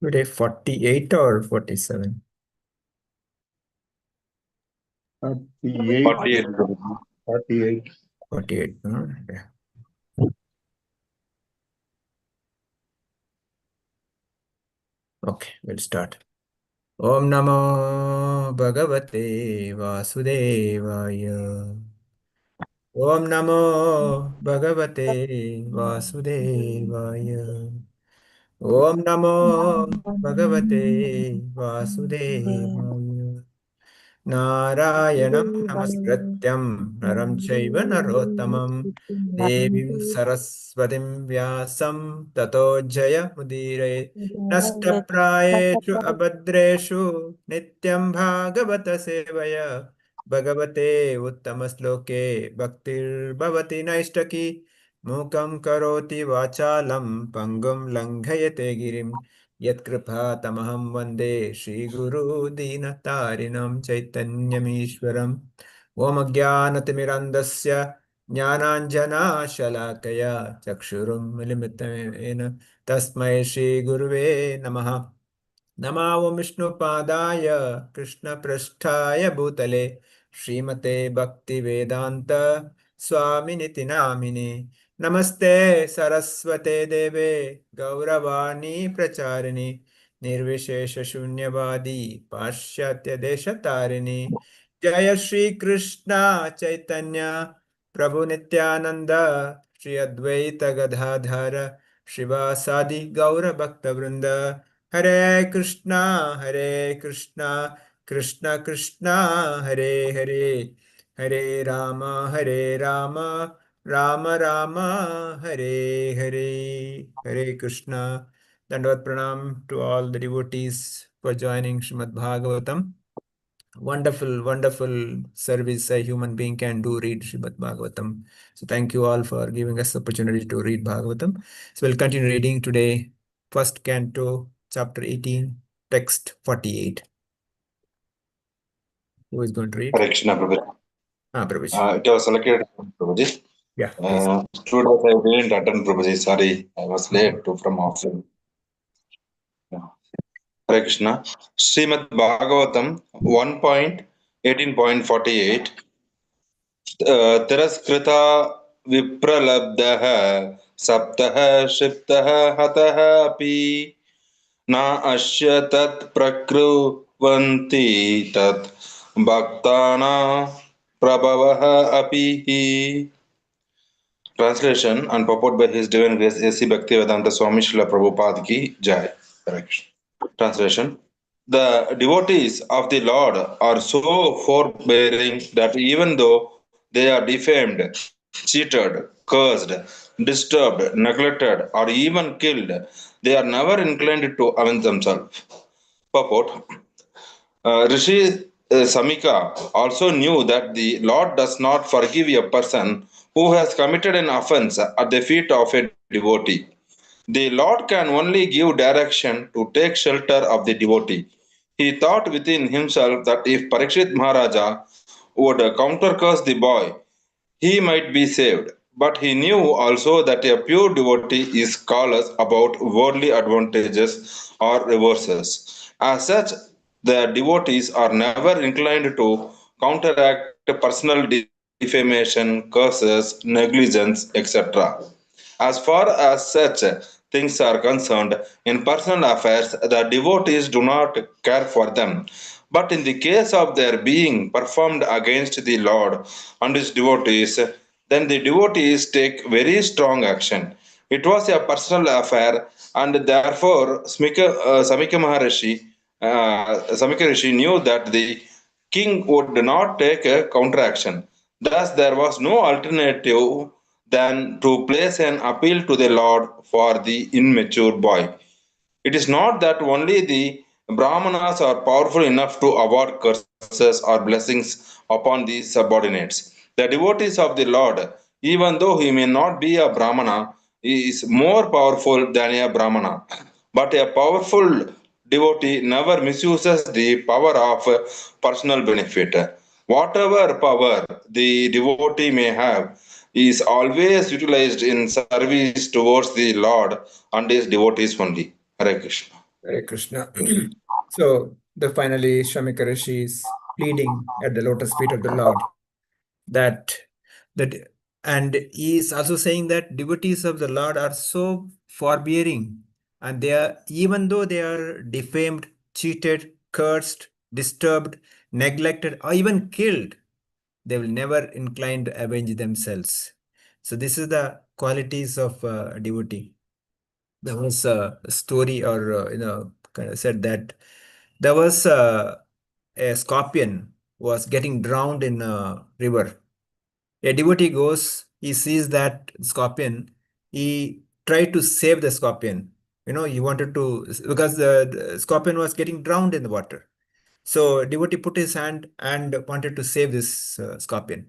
Today 48 or 47? 48. 48. 48. 48. Yeah. Okay, we'll start. Om Namo Bhagavate Vasudevaya. Om Namo Bhagavate Vasudevaya. Om Namo Bhagavate Vasudevaya. Narayanam Namaskrityam Naram Chaiva Narottamam Devim Saraswatim Vyasam Tato Jaya Mudire Nashtaprayeshu Abhadreshu Nityam Bhagavata Sevaya Bhagavate Uttamasloke Bhaktir Bhavati Naishtaki Mukam Karoti Vachalam Pangum Langhayate Girim यत्कृपातमहं वन्दे श्रीगुरुदीनतारिणं चैतन्यमीश्वरम् ॐ अज्ञानतिमिरन्धस्य ज्ञानाञ्जनाशलाकया चक्षुरुन्मिलितं तस्मै श्रीगुरुवे नमः। नमो विष्णुपादाय कृष्णपृष्ठाय भूतले श्रीमते भक्तिवेदान्त स्वामिनिति नामिने नमस्ते सरस्वते देवे गौरवाणी प्रचारिणि निर्विशेषशून्यवादी पाश्चात्यदेशतारिणि जय श्री कृष्ण चैतन्य प्रभु नित्यानंद श्री अद्वैत गदाधर शिवासादि गौर भक्तवृंद हरे Krishna Krishna Krishna Hare Hare Hare Ram Ram Ram Hare Hare Hare Krishna. Dandavad pranam to all the devotees for joining Srimad Bhagavatam. Wonderful, wonderful service a human being can do, read Srimad Bhagavatam. So thank you all for giving us the opportunity to read Bhagavatam. So we'll continue reading today, first canto, chapter 18, text 48. Who is going to read? Hare Krishna, Prabhuji. Prabhuji. It was selected, Prabhuji. Yeah, please. Students, I didn't attend, Prabhuji. Sorry, I was late from office. Yeah. Hare Krishna. Srimad Bhagavatam 1.18.48. तिरस्कृता विप्रलब्धः सप्तः क्षिप्तः हतः अपि न अस्य तत् प्रकुर्वन्ति तत् भक्तानां प्रभवः अपि Translation and purport by His Divine Grace A.C. Bhaktivedanta Swami Srila Prabhupada ki Jai. Correction. Translation. The devotees of the Lord are so forbearing that even though they are defamed, cheated, cursed, disturbed, neglected, or even killed, they are never inclined to avenge themselves. Purport. Rishi Samika also knew that the Lord does not forgive a person who has committed an offense at the feet of a devotee. The Lord can only give direction to take shelter of the devotee. He thought within himself that if Parikshit Maharaja would counter curse the boy, he might be saved. But he knew also that a pure devotee is careless about worldly advantages or reverses. As such, the devotees are never inclined to counteract personal defamation, curses, negligence, etc. As far as such things are concerned, in personal affairs, the devotees do not care for them. But in the case of their being performed against the Lord and his devotees, then the devotees take very strong action. It was a personal affair, and therefore Samika Rishi knew that the king would not take a counteraction. Thus, there was no alternative than to place an appeal to the Lord for the immature boy. It is not that only the Brahmanas are powerful enough to award curses or blessings upon the subordinates. The devotees of the Lord, even though he may not be a Brahmana, is more powerful than a Brahmana. But a powerful devotee never misuses the power of personal benefit. Whatever power the devotee may have is always utilized in service towards the Lord and his devotees only. Hare Krishna. Hare Krishna. So finally Shamika Rishi is pleading at the lotus feet of the Lord that that and he is also saying that devotees of the Lord are so forbearing, and they are, even though they are defamed, cheated, cursed, disturbed, neglected, or even killed, they will never incline to avenge themselves. So this is the qualities of devotee. There was a story, or kind of said that there was a scorpion was getting drowned in a river. A devotee goes, he sees that scorpion, he tried to save the scorpion. He wanted to, because the scorpion was getting drowned in the water. So devotee put his hand and wanted to save this scorpion.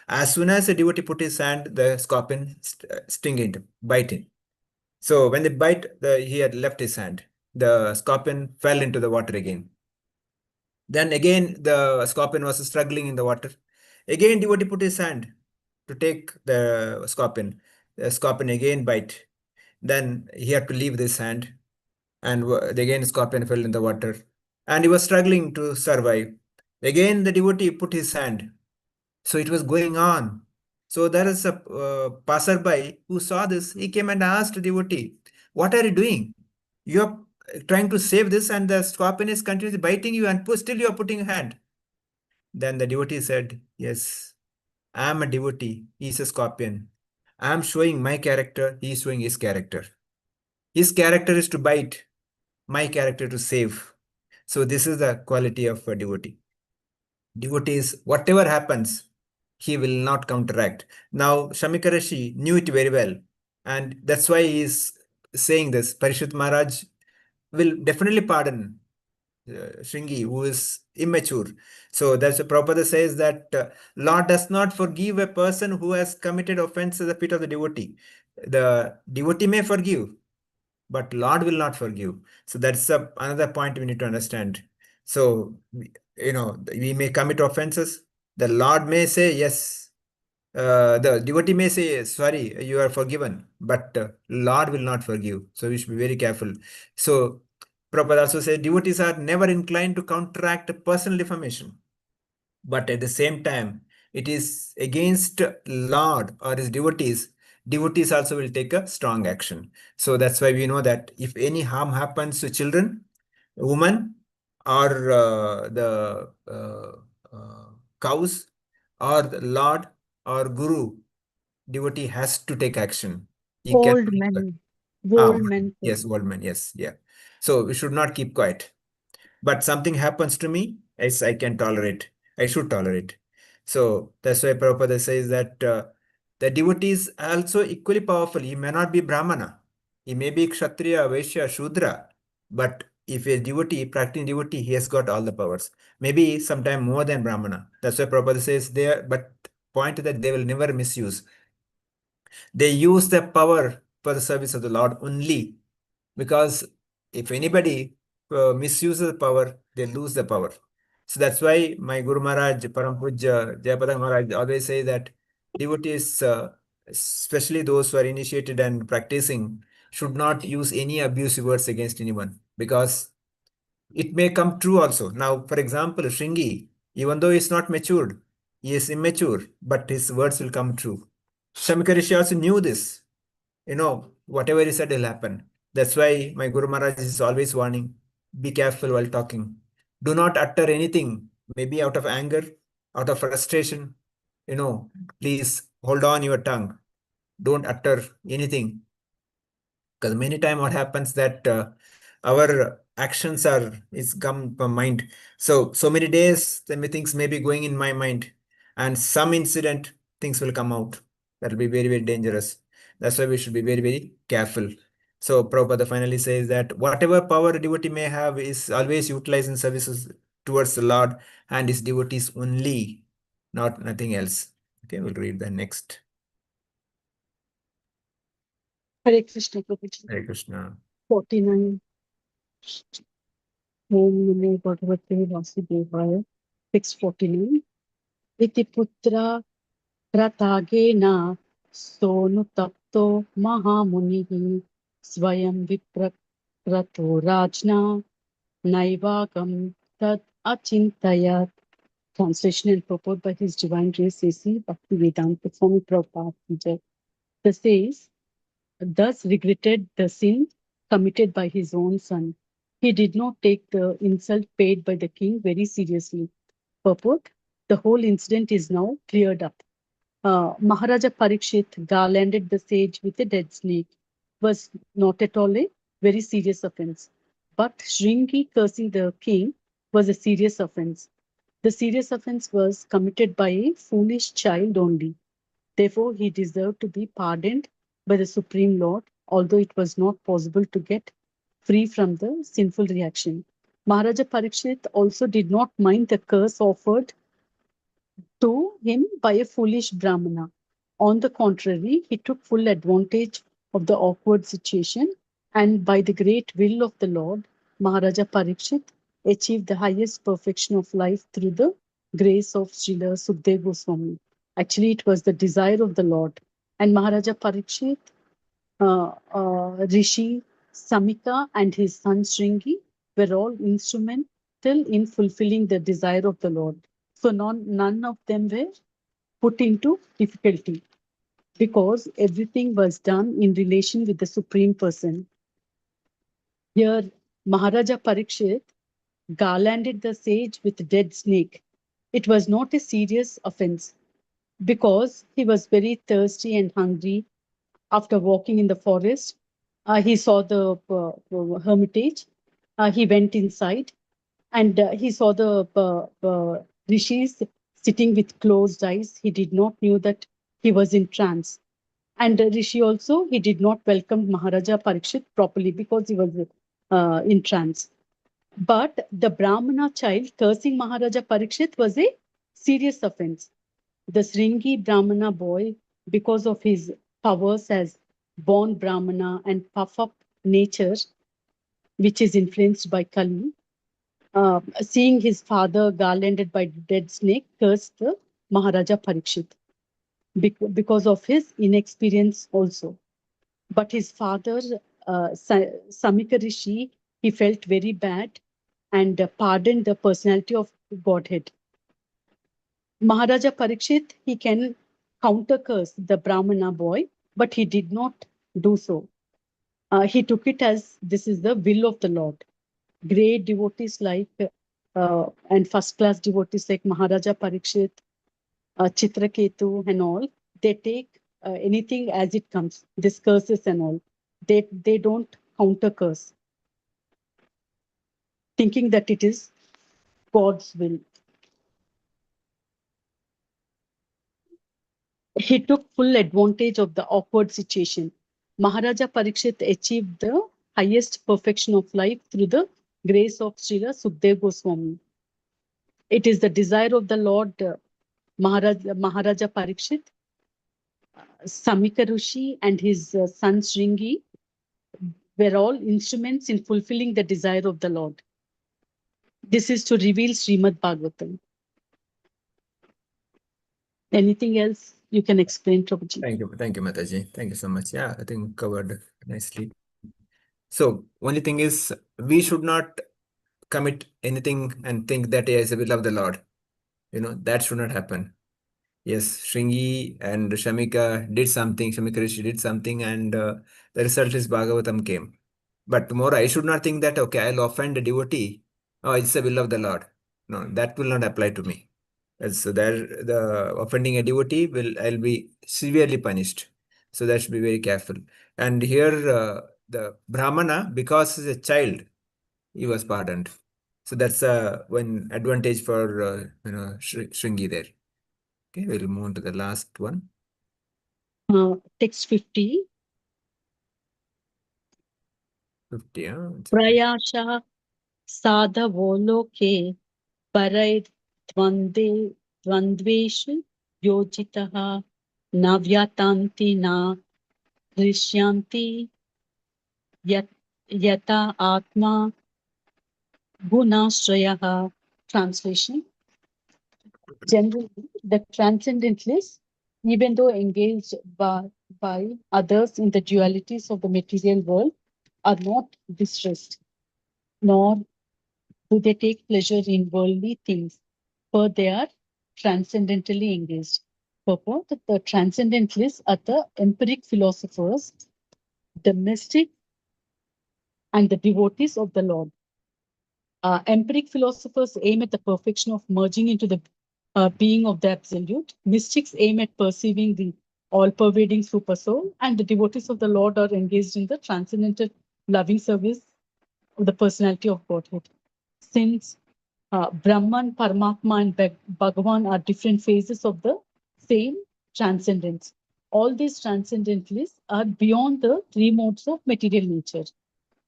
As soon as the devotee put his hand, the scorpion sting him, bite him. So when they bite, he had left his hand. The scorpion fell into the water again. Then again, the scorpion was struggling in the water. Again, devotee put his hand to take the scorpion. The scorpion again bite. Then he had to leave this hand, and again scorpion fell in the water, and he was struggling to survive. Again, the devotee put his hand. So it was going on. So there is a passerby who saw this. He came and asked the devotee, "What are you doing? You are trying to save this, and the scorpion is continuously biting you, and still you are putting your hand." Then the devotee said, "Yes, I am a devotee. He is a scorpion. I am showing my character. He is showing his character. His character is to bite, my character to save." So this is the quality of a devotee. Devotees, whatever happens, he will not counteract. Now, Shamika Rishi knew it very well, and that's why he is saying this. Parishit Maharaj will definitely pardon Shringi, who is immature. So that's the Prabhupada says that Lord does not forgive a person who has committed offense at the feet of the devotee. The devotee may forgive, but Lord will not forgive. So that's another point we need to understand. So, we may commit offenses. The Lord may say, yes. The devotee may say, sorry, you are forgiven, but Lord will not forgive. So we should be very careful. So Prabhupada also says devotees are never inclined to counteract personal defamation. But at the same time, it is against Lord or his devotees. Devotees also will take a strong action. So that's why we know that if any harm happens to children, women, or cows, or the Lord or Guru, devotee has to take action. He can. Old men. Ah, Old men. yes, old man. Yes, yeah. So we should not keep quiet. But something happens to me, as I can tolerate. I should tolerate. So that's why Prabhupada says that the devotee is also equally powerful. He may not be Brahmana. He may be Kshatriya, Vaishya, Shudra. But if a devotee, practicing devotee, he has got all the powers. Maybe sometime more than Brahmana. That's why Prabhupada says there, but point that they will never misuse. They use their power for the service of the Lord only, because if anybody misuses the power, they lose the power. So that's why my Guru Maharaj, Param Pujya Jayapada Maharaj, always say that devotees, especially those who are initiated and practicing, should not use any abusive words against anyone, because it may come true also. Now, for example, Shringi, even though he's not matured, he is immature, but his words will come true. Shamika Rishi also knew this. Whatever he said will happen. That's why my Guru Maharaj is always warning, be careful while talking. Do not utter anything, maybe out of anger, out of frustration. Please hold on your tongue. Don't utter anything. Because many times what happens that our actions is come from mind. So many days, the things may be going in my mind, and some incident, things will come out. That will be very, very dangerous. That's why we should be very, very careful. So Prabhupada finally says that whatever power a devotee may have is always utilized in services towards the Lord and his devotees only, not nothing else. Okay, we'll read the next. Hare Krishna, Prabhuji. Hare Krishna. 49. Om Namo Bhagavate Vasudevaya. 649. Iti putra ratagena sonu tapto mahamunihi swayam Rato Rajna Naivagam Tad Achintayat. Translation and purport by His Divine Grace A.C. Bhaktivedanta Swami Prabhupada. The says, thus regretted the sin committed by his own son. He did not take the insult paid by the king very seriously. Purport, the whole incident is now cleared up. Maharaja Parikshit garlanded the sage with a dead snake. Was not at all a very serious offense. But Shringi cursing the king was a serious offense. The serious offense was committed by a foolish child only. Therefore, he deserved to be pardoned by the Supreme Lord, although it was not possible to get free from the sinful reaction. Maharaja Parikshit also did not mind the curse offered to him by a foolish Brahmana. On the contrary, he took full advantage of the awkward situation, and by the great will of the Lord, Maharaja Parikshit achieved the highest perfection of life through the grace of Srila Sukdev Goswami. Actually, it was the desire of the Lord. And Maharaja Parikshit, Rishi Samika, and his son Shringi were all instrumental in fulfilling the desire of the Lord. So none of them were put into difficulty because everything was done in relation with the Supreme Person. Here, Maharaja Parikshit garlanded the sage with dead snake. It was not a serious offense because he was very thirsty and hungry after walking in the forest. He saw the hermitage. He went inside and he saw the rishis sitting with closed eyes. He did not know that he was in trance. And Rishi also, he did not welcome Maharaja Parikshit properly because he was in trance. But the Brahmana child cursing Maharaja Parikshit was a serious offense. The Sringi Brahmana boy, because of his powers as born Brahmana and puff-up nature, which is influenced by Kali, seeing his father garlanded by dead snake, cursed the Maharaja Parikshit because of his inexperience also. But his father, Samika Rishi, he felt very bad and pardoned the personality of Godhead. Maharaja Parikshit, he can counter curse the Brahmana boy, but he did not do so. He took it as this is the will of the Lord. Great devotees like and first class devotees like Maharaja Parikshit, Chitraketu and all, they take anything as it comes, these curses and all. They don't counter curse, thinking that it is God's will. He took full advantage of the awkward situation. Maharaja Parikshit achieved the highest perfection of life through the grace of Srila Sukdev Goswami. It is the desire of the Lord Maharaja Parikshit, Samika Rishi and his son Shringi were all instruments in fulfilling the desire of the Lord. This is to reveal Srimad Bhagavatam. Anything else you can explain, Prabhuji? Thank you, Mataji. Thank you so much. Yeah, I think covered nicely. So, only thing is, we should not commit anything and think that is the will of the Lord. That should not happen. Yes, Shringi and Shamika did something, Shamika Rishi did something, and the result is Bhagavatam came. But tomorrow I should not think that, okay, I'll offend a devotee. Oh, it's the will of the Lord. No, that will not apply to me. So there, the offending a devotee I'll be severely punished. So that should be very careful. And here, the Brahmana, because he's a child, he was pardoned. So that's one advantage for Shringi there. Okay, we'll move on to the last one. Text 50. 50, Prayasha sadhavoloke parair द्वन्द्वेषु योजितः न व्यतान्ति न हृष्यन्ति yata atma gunashrayah. Translation. Generally, the transcendentalists, even though engaged by others in the dualities of the material world, are not distressed, nor do they take pleasure in worldly things, for they are transcendentally engaged. Purport: the transcendentalists are the empiric philosophers, the mystics, and the devotees of the Lord. Empiric philosophers aim at the perfection of merging into the being of the absolute. Mystics aim at perceiving the all-pervading supersoul, and the devotees of the Lord are engaged in the transcendental loving service of the personality of Godhead. Since Brahman, Paramatma, and Bhagavan are different phases of the same transcendence, all these transcendentalists are beyond the three modes of material nature.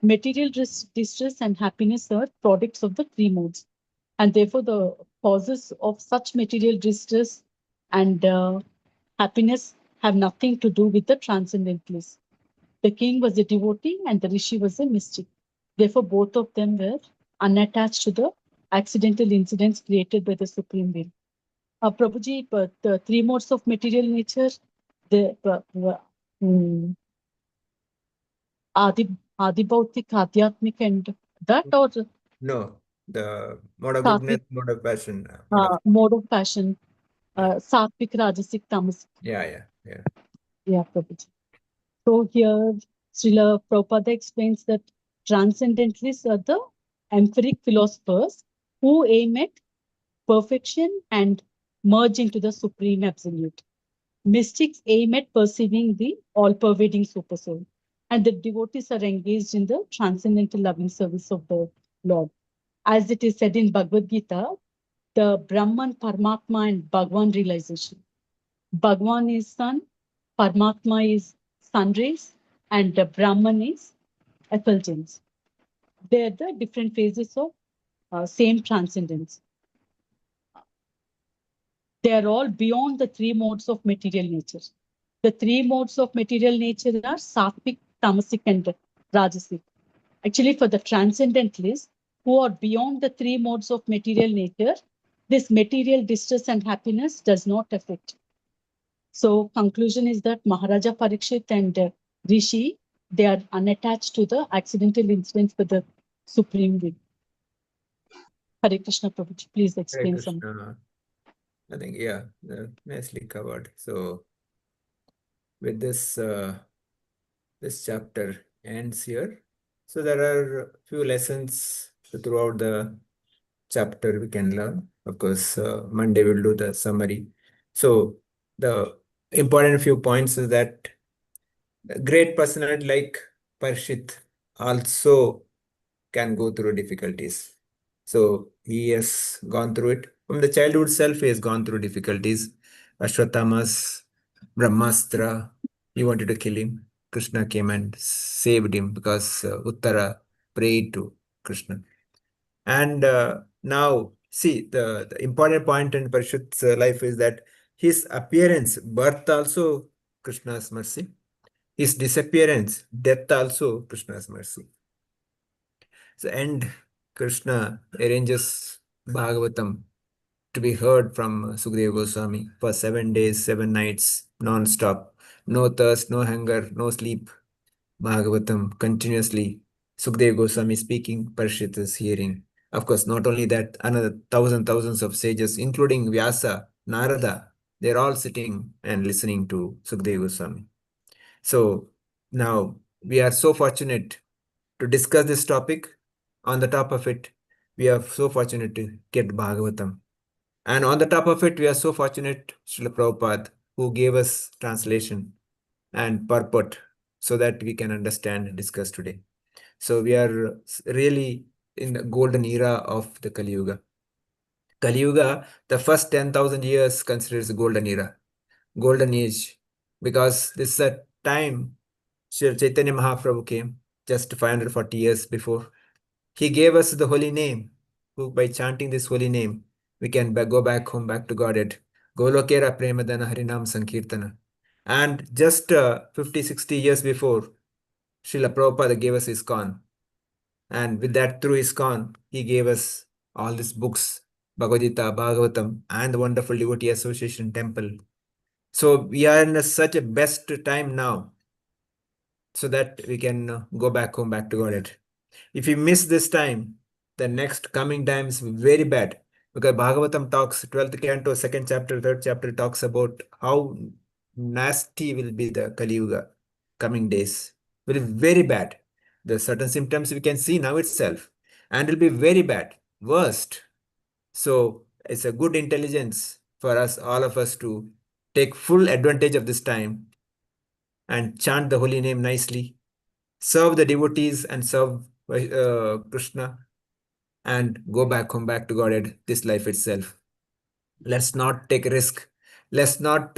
Material distress and happiness are products of the three modes, and therefore the causes of such material distress and happiness have nothing to do with the transcendentalists. The king was a devotee and the rishi was a mystic. Therefore, both of them were unattached to the accidental incidents created by the supreme will. Prabhuji, but the three modes of material nature, the Adibhautik, Adhyatmik, and that, or No, the mode of goodness, Satvik, mode of passion, mode of passion, Yeah. Satvik, Rajasic, Tamasic. yeah. Yeah, Prabhuji. So here, Srila Prabhupada explains that transcendentalists are the empiric philosophers who aim at perfection and merge into the supreme absolute. Mystics aim at perceiving the all-pervading supersoul, and the devotees are engaged in the transcendental loving service of the Lord. As it is said in Bhagavad Gita, the Brahman, Paramatma, and Bhagwan realization. Bhagwan is sun, Paramatma is sun rays, and the Brahman is effulgence. They are the different phases of same transcendence. They are all beyond the three modes of material nature. The three modes of material nature are Sattvic, Tamasic, and Rajasic. Actually, for the transcendentalists who are beyond the three modes of material nature, this material distress and happiness does not affect. So conclusion is that Maharaja Parikshit and Rishi, they are unattached to the accidental incidents with the supreme will. Hare Krishna Prabhuji, please Hare explain some. Krishna. I think, nicely covered. So with this, this chapter ends here. So there are few lessons throughout the chapter we can learn. Of course, Monday we'll do the summary. So the important few points is that a great personality like Parshit also can go through difficulties. So he has gone through it. From the childhood self, he has gone through difficulties. Ashwatthama's Brahmastra, he wanted to kill him. Krishna came and saved him because Uttara prayed to Krishna. And now, see, the important point in Parishut's life is that his appearance, birth also Krishna's mercy. His disappearance, death also Krishna's mercy. So, and Krishna arranges Bhagavatam to be heard from Sukadeva Goswami for 7 days, 7 nights, non-stop. No thirst, no hunger, no sleep. Bhagavatam continuously. Sukadeva Goswami speaking, Parishit is hearing. Of course, not only that, another thousands of sages, including Vyasa, Narada, they're all sitting and listening to Sukadeva Goswami. So now we are so fortunate to discuss this topic. On the top of it, we are so fortunate to get Bhagavatam. And on the top of it, we are so fortunate, Srila Prabhupada, who gave us translation and purport so that we can understand and discuss today. So we are really in the golden era of the Kali Yuga. Kali Yuga, the first 10,000 years considered as a golden era, golden age, because this is a time Sri Chaitanya Mahaprabhu came just 540 years before. He gave us the holy name, who by chanting this holy name, we can go back home, back to Godhead. Golokera Premadana Harinam Sankirtana. And just 50, 60 years before, Srila Prabhupada gave us ISKCON. And with that, through ISKCON, he gave us all these books, Bhagavad Gita, Bhagavatam, and the wonderful Devotee Association Temple. So we are in such a best time now so that we can go back home, back to Godhead. If we miss this time, the next coming time is very bad. Because Bhagavatam talks, 12th canto, 2nd chapter, 3rd chapter talks about how nasty will be the Kali Yuga coming days. Will be very bad. The certain symptoms we can see now itself. And it will be very bad, worst. So it's a good intelligence for us, all of us, to take full advantage of this time and chant the holy name nicely, serve the devotees and serve Krishna, and go back home, back to Godhead, this life itself. Let's not take a risk. Let's not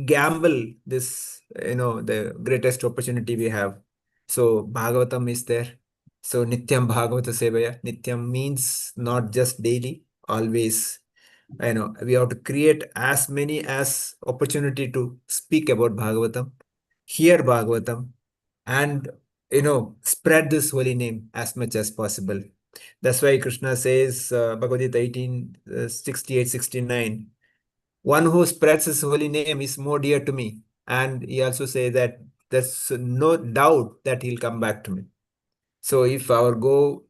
gamble this, the greatest opportunity we have. So Bhagavatam is there. So Nityam Bhagavata Sevaya. Nityam means not just daily, always. We have to create as many as opportunity to speak about Bhagavatam, hear Bhagavatam, and spread this holy name as much as possible. That's why Krishna says, Bhagavad Gita 18, 68, 69, one who spreads his holy name is more dear to me. And he also says that there's no doubt that he'll come back to me. So if our goal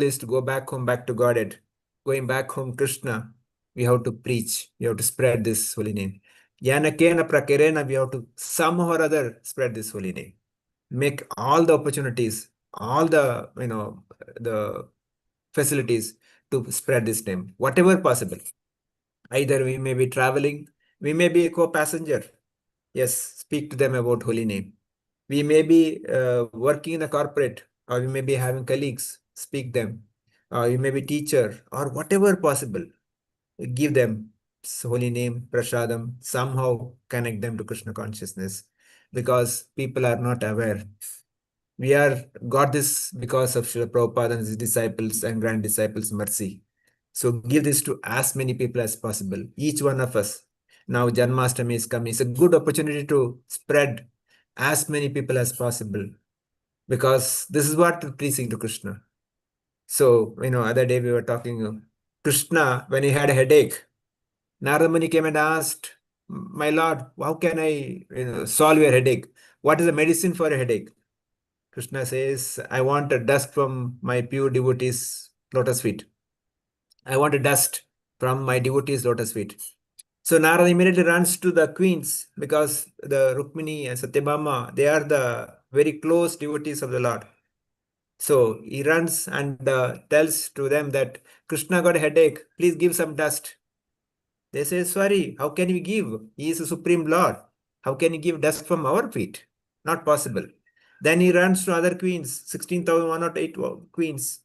is to go back home, back to Godhead, going back home, Krishna, we have to preach, we have to spread this holy name. Yana kena prakerena, we have to somehow or other spread this holy name. Make all the opportunities, all the facilities to spread this name, whatever possible. Either we may be traveling, we may be a co-passenger. Yes, speak to them about holy name. We may be working in a corporate, or we may be having colleagues, speak them. You may be teacher, or whatever possible. Give them holy name, prasadam, somehow connect them to Krishna consciousness, because people are not aware. We are got this because of Srila Prabhupada and his disciples and grand disciples' mercy. So give this to as many people as possible, each one of us. Now Janmashtami is coming. It's a good opportunity to spread as many people as possible, because this is what pleasing to Krishna. So, other day we were talking, Krishna, when he had a headache, Narada Muni came and asked, my Lord, how can I solve your headache? What is the medicine for a headache? Krishna says, I want a dust from my pure devotees' lotus feet. I want a dust from my devotees' lotus feet. So Narada immediately runs to the queens, because the Rukmini and Satyabhama, they are the very close devotees of the Lord. So he runs and tells to them that Krishna got a headache, please give some dust. They say, sorry, how can we give? He is the Supreme Lord. How can he give dust from our feet? Not possible. Then he runs to other queens, 16,108 queens.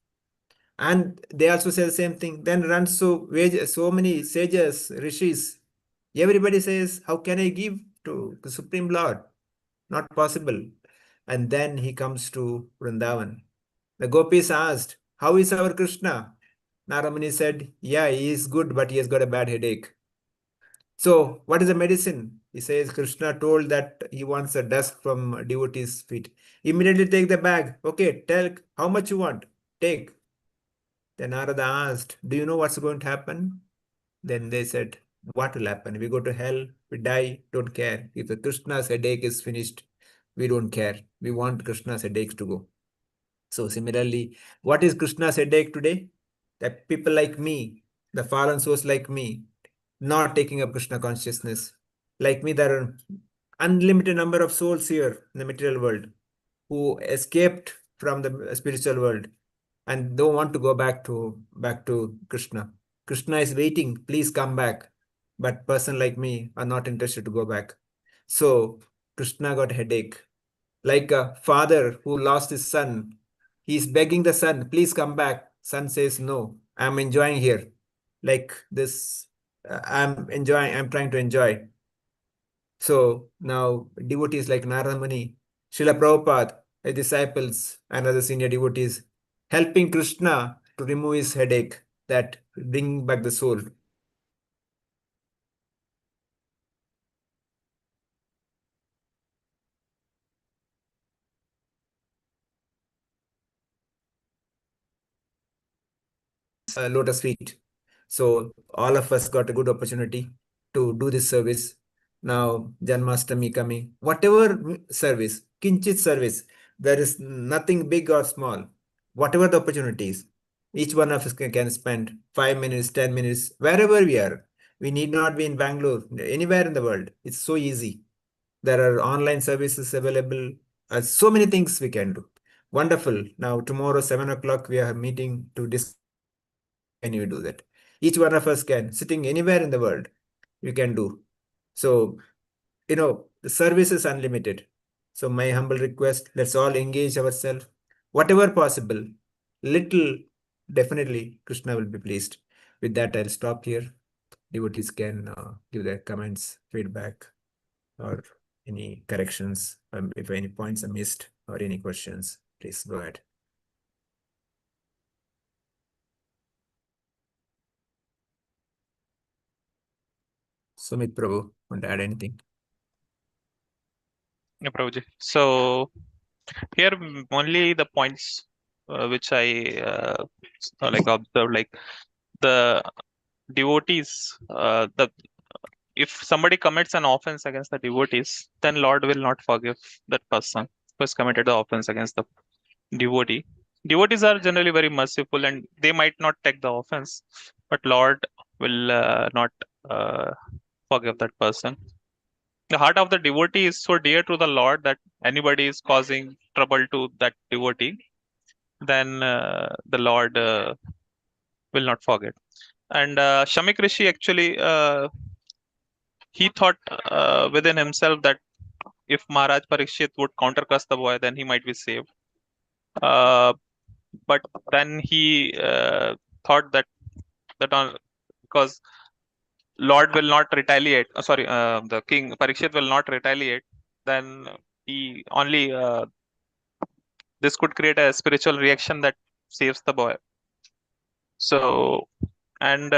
And they also say the same thing. Then runs to so many sages, rishis. Everybody says, how can I give to the Supreme Lord? Not possible. And then he comes to Vrindavan. The gopis asked, how is our Krishna? Naramani said, yeah, he is good, but he has got a bad headache. So what is the medicine? He says, Krishna told that he wants a dust from devotees' feet. Immediately take the bag. Okay, tell how much you want. Take. Then Narada asked, do you know what's going to happen? Then they said, what will happen? We go to hell, we die, don't care. If the Krishna's headache is finished, we don't care. We want Krishna's headaches to go. So similarly, what is Krishna's headache today? That people like me, the fallen souls like me, not taking up Krishna consciousness. Like me, there are unlimited number of souls here in the material world who escaped from the spiritual world and don't want to go back to Krishna. Krishna is waiting, please come back. But person like me are not interested to go back. So Krishna got headache. Like a father who lost his son, he's begging the son, please come back. Son says, no, I'm enjoying here. Like this, I'm trying to enjoy. So now devotees like Narada Muni, Srila Prabhupada, his disciples, and other senior devotees, helping Krishna to remove his headache, that bring back the soul. Lotus feet. So all of us got a good opportunity to do this service. Now Janmashtami coming, whatever service, kinchit service, there is nothing big or small. Whatever the opportunities, each one of us can spend 5 minutes, 10 minutes, wherever we are. We need not be in Bangalore, anywhere in the world. It's so easy. There are online services available. So many things we can do. Wonderful. Now tomorrow 7 o'clock we are meeting to discuss. Can you do that? Each one of us can, sitting anywhere in the world, you can do. So the service is unlimited. So my humble request, let's all engage ourselves, whatever possible. Little, definitely, Krishna will be pleased. With that, I'll stop here. Devotees can give their comments, feedback, or any corrections. If any points are missed or any questions, please go ahead. Sumit Prabhu, want to add anything? Yeah, Prabhuji. So here only the points which I observed, like the devotees, if somebody commits an offense against the devotees, then Lord will not forgive that person who has committed the offense against the devotee. Devotees are generally very merciful and they might not take the offense, but Lord will not forgive that person. The heart of the devotee is so dear to the Lord that anybody is causing trouble to that devotee, then the Lord will not forget. And Shamik Rishi actually, he thought within himself that if Maharaj Parikshit would countercast the boy, then he might be saved. But then he thought that because Lord will not retaliate. The king Parikshit will not retaliate. Then he only this could create a spiritual reaction that saves the boy. So, and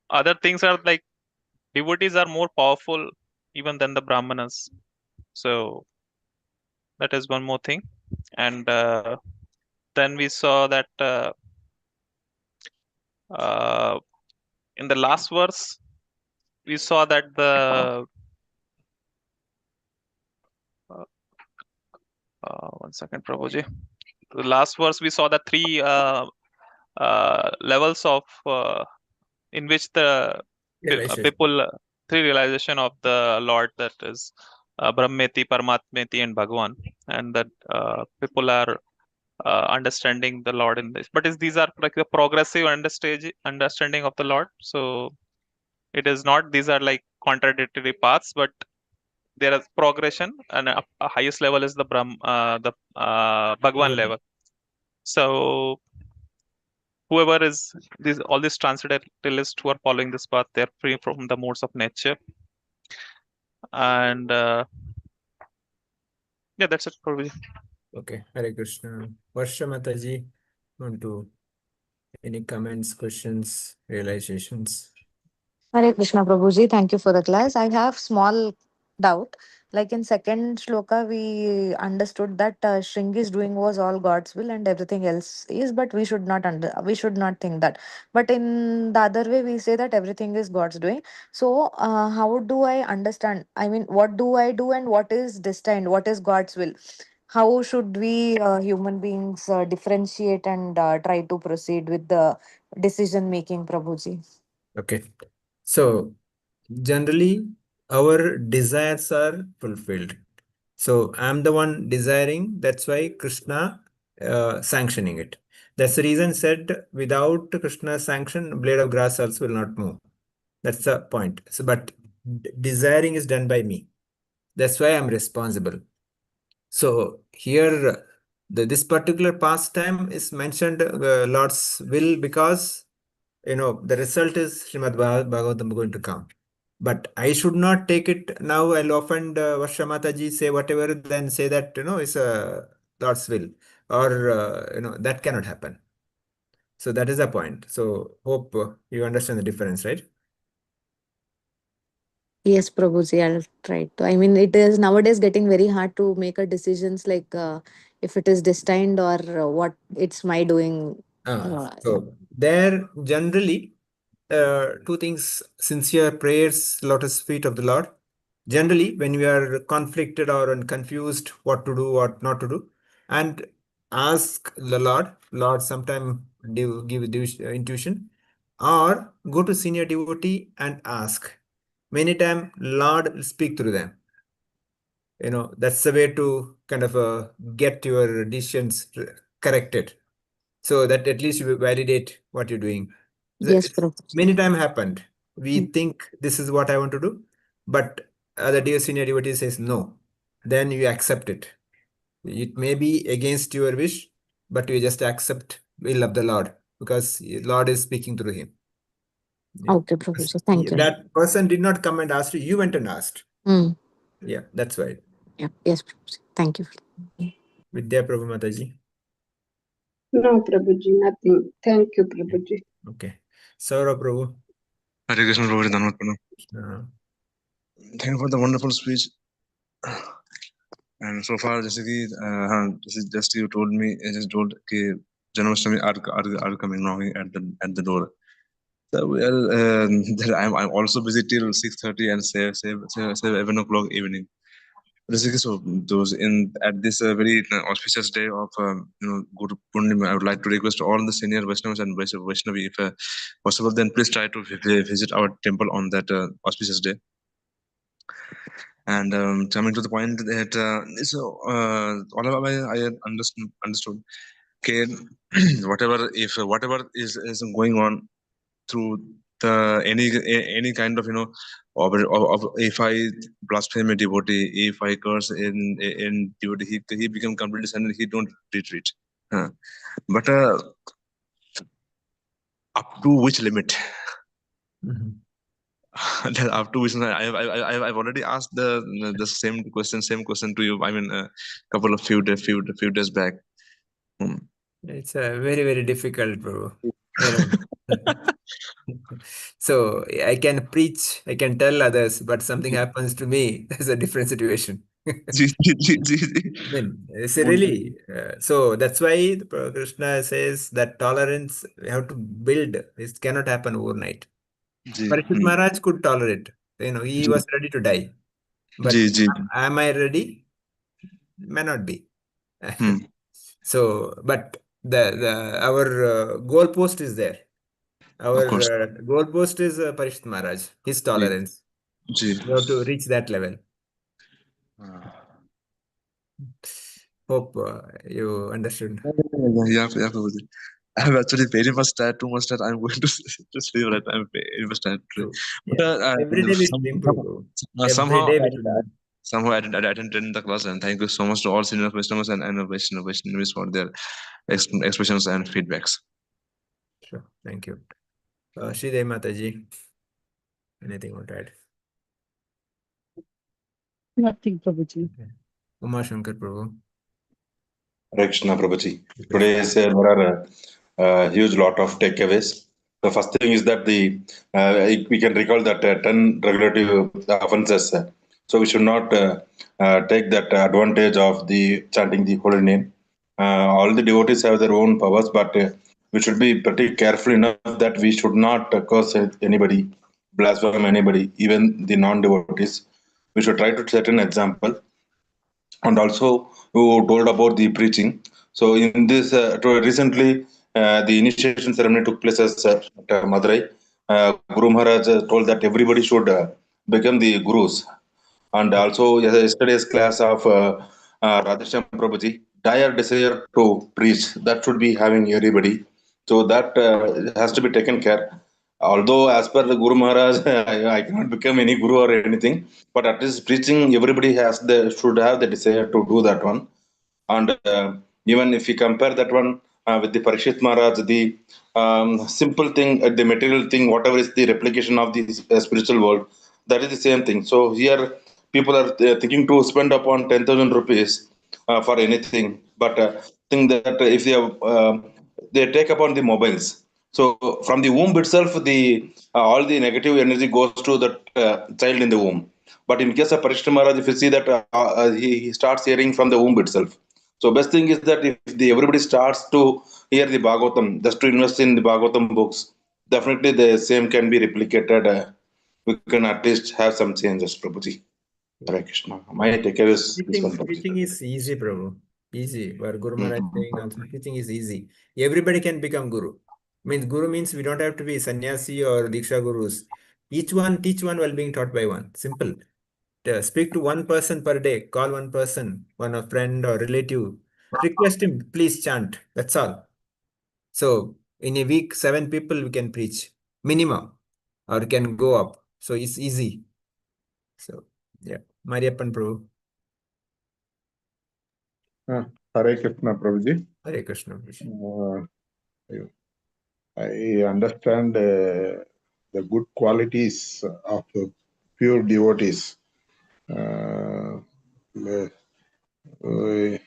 other things are like devotees are more powerful even than the brahmanas. So that is one more thing. And then we saw that in the last verse, we saw that the one second, Prabhuji. The last verse we saw the three levels of in which the people three realization of the Lord, that is Brahmeti, Paramatmeti, and Bhagwan, and that people are understanding the Lord in this. But these are like the progressive understanding of the Lord. So it is not, these are like contradictory paths, but there is progression, and a highest level is the Bhagwan level. So whoever is all these transcendentalists who are following this path, they're free from the modes of nature. And yeah, that's it, probably. Okay, Hare Krishna. Varsha Mataji, want to any comments, questions, realizations? Hare Krishna Prabhuji, thank you for the class. I have small doubt. Like in second shloka, we understood that Shringi's doing was all God's will and everything else is, but we should not think that. But in the other way, we say that everything is God's doing. So how do I understand? I mean, what do I do and what is destined? What is God's will? How should we human beings differentiate and try to proceed with the decision making, Prabhuji? Okay, so generally our desires are fulfilled. So I'm the one desiring, that's why Krishna sanctioning it. That's the reason said without Krishna's sanction, blade of grass also will not move. That's the point. So, but desiring is done by me. That's why I'm responsible. So here, this particular pastime is mentioned Lord's will because the result is Srimad Bhagavatam going to come. But I should not take it now. I'll often Varsha Mataji say whatever, then say that it's a Lord's will, or that cannot happen. So that is the point. So hope you understand the difference, right? Yes, Prabhuji, I'll try to. I mean, it is nowadays getting very hard to make a decisions like if it is destined or what it's my doing. So there generally two things: sincere prayers, lotus feet of the Lord. Generally, when we are conflicted or confused what to do, what not to do, and ask the Lord sometime give intuition, or go to senior devotee and ask. Many time Lord will speak through them. That's the way to kind of get your decisions corrected, so that at least you validate what you're doing. Yes, It's many Prabhuji. time happened. We Mm. think this is what I want to do, but the dear senior devotee says no. Then you accept it. It may be against your wish, but you just accept will of the Lord because Lord is speaking through him. Yeah. Okay, Prabhuji. Thank you. That person did not come and ask you. You went and asked. Mm. Yeah, that's why. Yeah. Yes, Prabhuji. Thank you. Vidya Prabhu Mataji. No, Prabhuji, nothing. Thank you, Prabhuji. Okay. Saurabh Prabhu. Hare Krishna, Prabhuji, Dhanavad Pranam. Uh, Thank you for the wonderful speech. And so far, just you told me, just told कि Janmashtami are coming knocking at the door. So I'm also busy till 6:30 and say 7 o'clock evening. Basically, so those at this very auspicious day of Guru Purnima, I would like to request all the senior Vaishnavas and Vaishnavi, if possible, then please try to visit our temple on that auspicious day. And coming to the point that all of I understood. Okay, whatever is going on through the any kind of of if I blaspheme a devotee, if I curse in devotee, he become completely silent. He don't retreat. But up to which limit? That up to which I've already asked the same question to you. I mean, a couple of few days back. It's very, very difficult, bro. So I can preach, I can tell others, but something happens to me. There's a different situation. I mean, it's really so that's why the Krishna says that tolerance we have to build. It cannot happen overnight. Parikshit Maharaj could tolerate. He was ready to die. But am I ready? May not be. So, but our goalpost is there. Our goalpost is Parikshit Maharaj, his tolerance. We have to reach that level. Hope you understood. Yeah, Prabhuji. I'm actually very much tired, too much tired. I'm going to sleep right. I'm very much tired today. Yeah. Every day we should improve. Somehow Every day we should. Somehow I attended the class, and thank you so much to all senior Vaishnavas and Vaishnavis for their expressions and feedbacks. Sure, thank you. Sridevi Mataji, anything you want to add? Nothing, Prabhuji. Okay. Uma Shankar Prabhu. Hare Krishna, Prabhuji. Today there are a huge lot of takeaways. The first thing is that we can recall that 10 regulative offenses. So we should not take that advantage of the chanting the holy name. All the devotees have their own powers, but we should be pretty careful enough that we should not curse anybody, blaspheme anybody, even the non-devotees. We should try to set an example. And also, you told about the preaching. So in this, recently, the initiation ceremony took place at Madurai. Guru Maharaj told that everybody should become the gurus. And also, yesterday's class of Radheshyam Prabhuji, dire desire to preach, that should be having everybody. So that has to be taken care. Although, as per the Guru Maharaj, I cannot become any guru or anything, but at least preaching, everybody should have the desire to do that one. And even if you compare that one with the Parikshit Maharaj, the simple thing, the material thing, whatever is the replication of the spiritual world, that is the same thing. So here, people are thinking to spend upon 10,000 rupees for anything, but think that if they take upon the mobiles. So from the womb itself, the all the negative energy goes to the child in the womb. But in case of Parikshit Maharaj, if you see that he starts hearing from the womb itself. So best thing is that if everybody starts to hear the Bhagavatam, just to invest in the Bhagavatam books, definitely the same can be replicated. We can at least have some changes, Prabhuji. Hare Krishna. My takeaway is this one, Prabhuji. Teaching is easy, Prabhu. Easy. Where Guru Maharaj Mhm. saying also, teaching is easy. Everybody can become Guru. Means Guru means we don't have to be sannyasi or Diksha Gurus. Each one teach one while being taught by one. Simple. Speak to one person per day. Call one person, a friend or relative. Request him, please chant. That's all. So in a week, 7 people we can preach minimum, or can go up. So it's easy. So yeah, Mariappan Prabhu. Hare Krishna, Prabhuji. Hare Krishna. I understand the good qualities of pure devotees.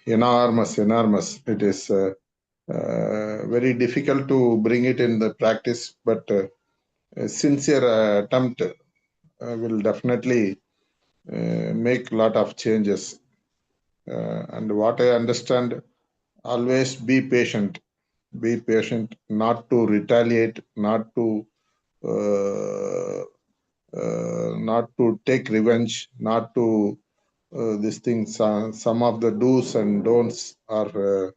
Enormous. It is very difficult to bring it in the practice, but a sincere attempt will definitely make a lot of changes. And what I understand, always be patient, not to retaliate, not to take revenge, not to these things. Some of the do's and don'ts are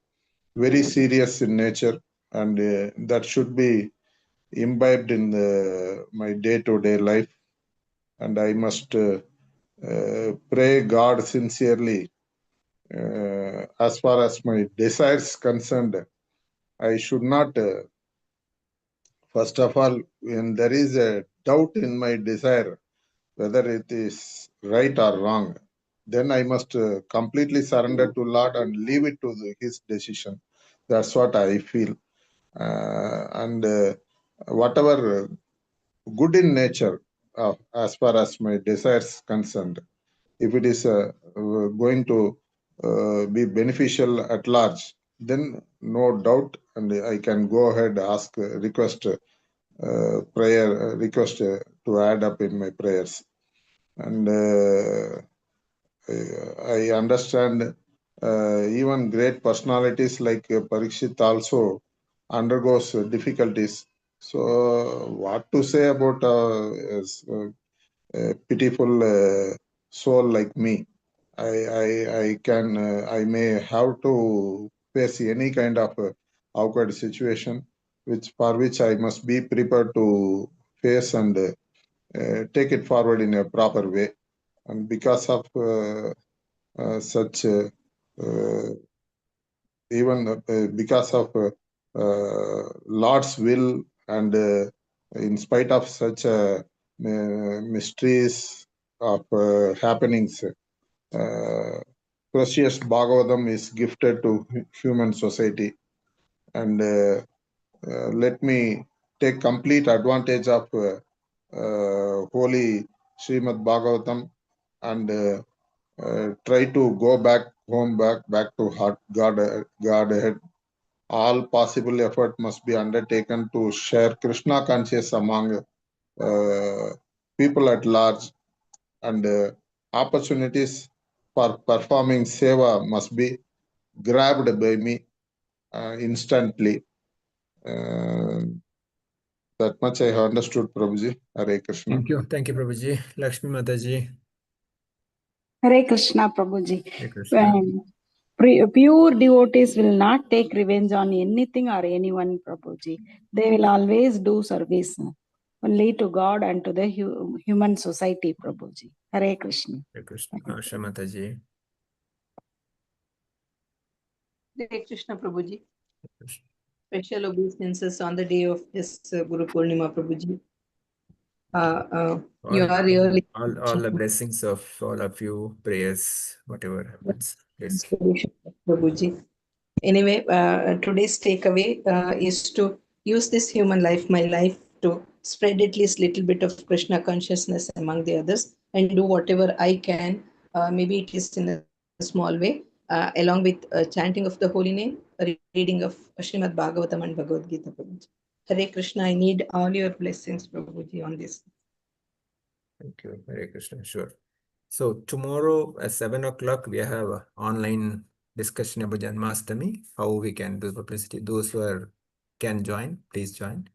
very serious in nature, and that should be imbibed in my day-to-day life. And I must pray God sincerely. As far as my desires concerned, I should not, first of all, when there is a doubt in my desire, whether it is right or wrong, then I must completely surrender to Lord and leave it to His decision. That's what I feel. And whatever good in nature, as far as my desires concerned, if it is going to be beneficial at large, then no doubt, and I can go ahead, ask, request prayer, request to add up in my prayers. And I understand even great personalities like Parikshit also undergoes difficulties. So what to say about a pitiful soul like me? I may have to face any kind of awkward situation, for which I must be prepared to face and take it forward in a proper way. And because of such even because of Lord's will, and in spite of such mysteries of happenings, precious Bhagavatam is gifted to human society. And let me take complete advantage of holy Srimad Bhagavatam, and try to go back home, back to heart, Godhead. All possible effort must be undertaken to share Krishna consciousness among people at large, and opportunities for performing seva must be grabbed by me instantly. That much I have understood, Prabhuji. Hare Krishna. Thank you, Prabhuji. Lakshmi Mataji. Hare Krishna, Prabhuji. Hare Krishna. Pure devotees will not take revenge on anything or anyone, Prabhuji. They will always do service only to God and to the human society, Prabhuji. Hare Krishna. Hare Krishna. Asha Mataji. Hare Krishna, Prabhuji. Hare Krishna. Special obeisances on the day of this Guru Purnima, Prabhuji. You are really all the blessings of all of you, prayers, whatever happens. Yes. Prabhuji. Anyway, today's takeaway is to use this human life, my life, to spread at least little bit of Krishna consciousness among the others, and do whatever I can. Maybe it is in a small way, along with chanting of the holy name, reading of Srimad Bhagavatam and Bhagavad Gita. Prabhuji. Hare Krishna, I need all your blessings, Prabhuji, on this. Thank you. Hare Krishna. Sure. So tomorrow at 7 o'clock, we have an online discussion about Janmashtami, how we can do publicity. Those who can join, please join.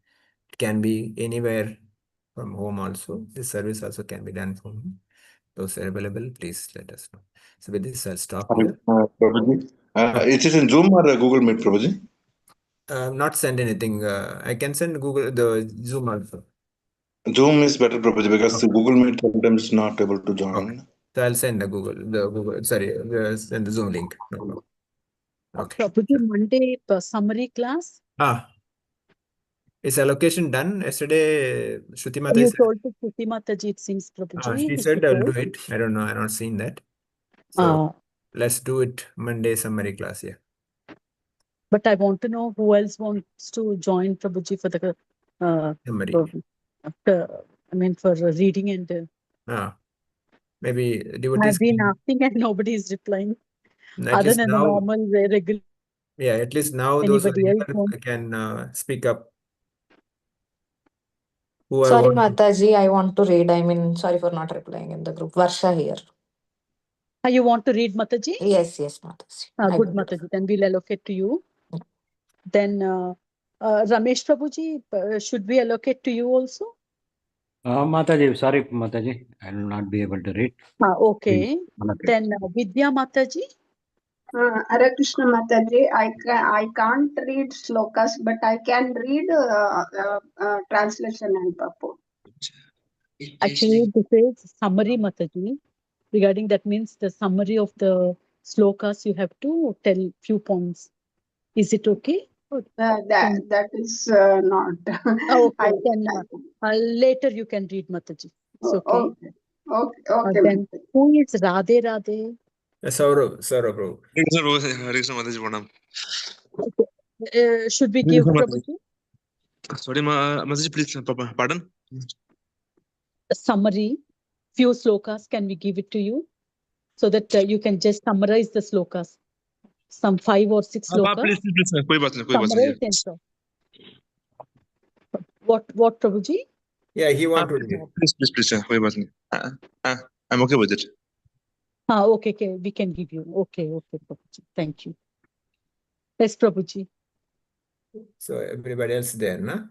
can be anywhere from home also. This service also can be done from home. Those are available, please let us know. So with this, I'll stop here. Prabhuji. It is in Zoom or Google Meet, Prabhuji? Not send anything. I can send Google the Zoom also. Zoom is better, Prabhuji, because Okay. Google Meet sometimes not able to join. Okay. So I'll send the Google, send the Zoom link. No problem. Okay. Prabhuji, Monday summary class. Is allocation done? Yesterday, Shruti Mata You said, told to Shruti Mataji, it seems, Prabhuji. she said I'll do it. I don't know. I not seen that. So let's do it Monday summary class. Yeah. But I want to know who else wants to join Prabhuji for the Summary. for reading and Maybe I've devotees. been asking and nobody is replying. At Other least than the now, normal, regular. yeah, at least now those who are Anybody else here want? can speak up. Who I Sorry, want. Mataji, I want to read. I mean, sorry for not replying in the group. Varsha here. You want to read Mataji? Yes, Mataji. Good, Mataji. Then we'll allocate to you. Yeah. Then Ramesh Prabhuji, should we allocate to you also? Mataji, sorry, Mataji, I will not be able to read. Okay. Then Vidya Mataji. Hare Krishna Mataji, I can't read slokas, but I can read translation and purport. Actually, this is summary Mataji. Regarding that means the summary of the slokas, you have to tell few points. Is it okay? That is not. Okay, then later you can read Mataji. It's okay. Okay. Then who is Radhe Radhe? Saurav, bro. Should we give Prabhuji? Sorry, Mataji, please, pardon? A summary, few slokas, can we give it to you? So that you can just summarize the slokas. Some 5 or 6 slokas. Please, koi baat nahi, Summarize them, sir. What, Prabhuji? Yeah, he want to read. Please, koi baat nahi. I'm okay with it. Okay, we can give you. Okay, Prabhuji. Thank you. Yes, Prabhuji. So everybody else there, na?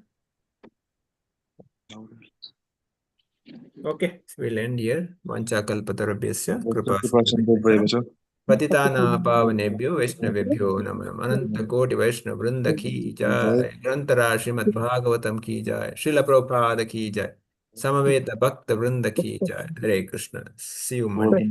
Okay, so we'll end here. Vancha kalpatarabhyasya kripa sindhubhyo patitana pavanebhyo vaishnavebhyo namah ananta koti vaishnav vrinda ki jai grantara Srimad Bhagavatam ki jai Srila Prabhupada ki jai Samaveta Bhakta Vrinda ki jai. Hare Krishna. See you Monday.